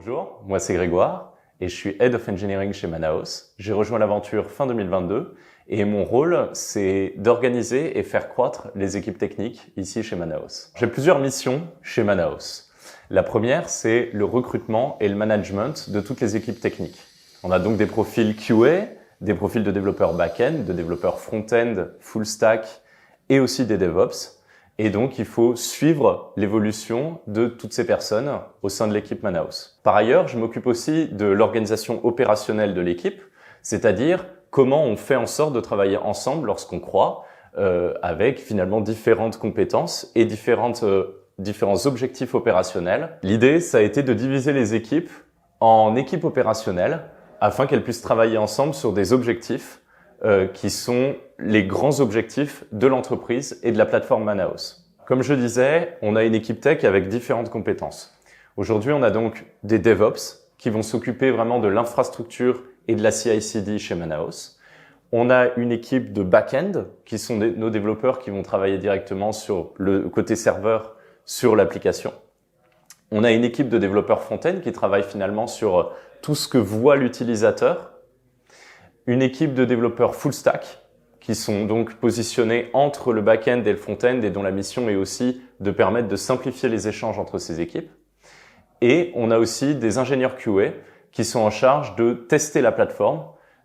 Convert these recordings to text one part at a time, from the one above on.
Bonjour, moi c'est Grégoire et je suis Head of Engineering chez Manaos. J'ai rejoint l'aventure fin 2022 et mon rôle c'est d'organiser et faire croître les équipes techniques ici chez Manaos. J'ai plusieurs missions chez Manaos. La première c'est le recrutement et le management de toutes les équipes techniques. On a donc des profils QA, des profils de développeurs back-end, de développeurs front-end, full stack et aussi des DevOps. Et donc, il faut suivre l'évolution de toutes ces personnes au sein de l'équipe Manaos. Par ailleurs, je m'occupe aussi de l'organisation opérationnelle de l'équipe, c'est-à-dire comment on fait en sorte de travailler ensemble lorsqu'on croît, avec finalement différentes compétences et différents objectifs opérationnels. L'idée, ça a été de diviser les équipes en équipes opérationnelles afin qu'elles puissent travailler ensemble sur des objectifs qui sont les grands objectifs de l'entreprise et de la plateforme Manaos. Comme je disais, on a une équipe tech avec différentes compétences. Aujourd'hui, on a donc des DevOps qui vont s'occuper vraiment de l'infrastructure et de la CI/CD chez Manaos. On a une équipe de back-end qui sont nos développeurs qui vont travailler directement sur le côté serveur sur l'application. On a une équipe de développeurs front-end qui travaille finalement sur tout ce que voit l'utilisateur. Une équipe de développeurs full stack qui sont donc positionnés entre le back-end et le front-end et dont la mission est aussi de permettre de simplifier les échanges entre ces équipes. Et on a aussi des ingénieurs QA qui sont en charge de tester la plateforme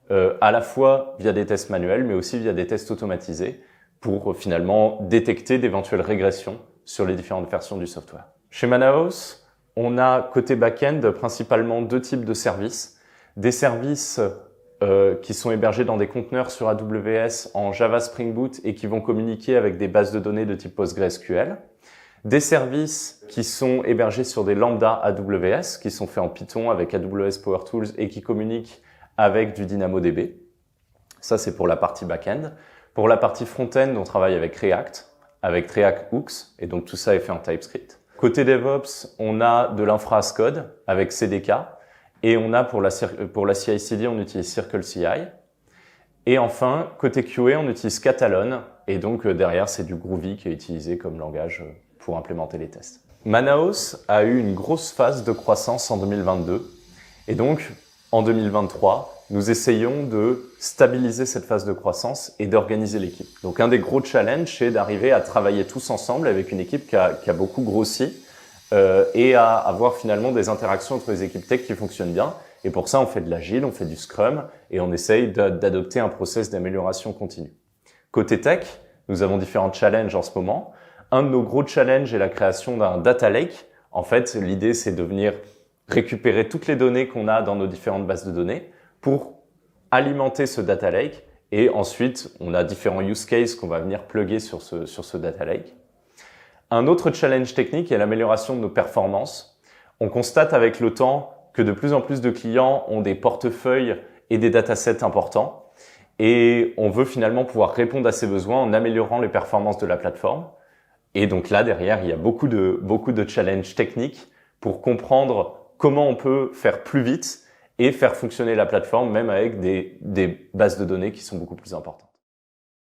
à la fois via des tests manuels mais aussi via des tests automatisés pour finalement détecter d'éventuelles régressions sur les différentes versions du software. Chez Manaos, on a côté back-end principalement deux types de services. Des services qui sont hébergés dans des conteneurs sur AWS en Java Spring Boot et qui vont communiquer avec des bases de données de type PostgreSQL. Des services qui sont hébergés sur des lambda AWS, qui sont faits en Python avec AWS Power Tools et qui communiquent avec du DynamoDB. Ça, c'est pour la partie back-end. Pour la partie front-end, on travaille avec React Hooks, et donc tout ça est fait en TypeScript. Côté DevOps, on a de l'infra as code avec CDK. Et on a pour la CI/CD, on utilise CircleCI. Et enfin, côté QA, on utilise Catalone. Et donc derrière, c'est du Groovy qui est utilisé comme langage pour implémenter les tests. Manaos a eu une grosse phase de croissance en 2022. Et donc, en 2023, nous essayons de stabiliser cette phase de croissance et d'organiser l'équipe. Donc un des gros challenges, c'est d'arriver à travailler tous ensemble avec une équipe qui a beaucoup grossi. Et à avoir finalement des interactions entre les équipes tech qui fonctionnent bien. Et pour ça, on fait de l'agile, on fait du scrum et on essaye d'adopter un process d'amélioration continue. Côté tech, nous avons différents challenges en ce moment. Un de nos gros challenges est la création d'un data lake. En fait, l'idée, c'est de venir récupérer toutes les données qu'on a dans nos différentes bases de données pour alimenter ce data lake. Et ensuite, on a différents use cases qu'on va venir plugger sur ce data lake. Un autre challenge technique est l'amélioration de nos performances. On constate avec le temps que de plus en plus de clients ont des portefeuilles et des datasets importants et on veut finalement pouvoir répondre à ces besoins en améliorant les performances de la plateforme. Et donc là, derrière, il y a beaucoup de challenges techniques pour comprendre comment on peut faire plus vite et faire fonctionner la plateforme même avec des bases de données qui sont beaucoup plus importantes.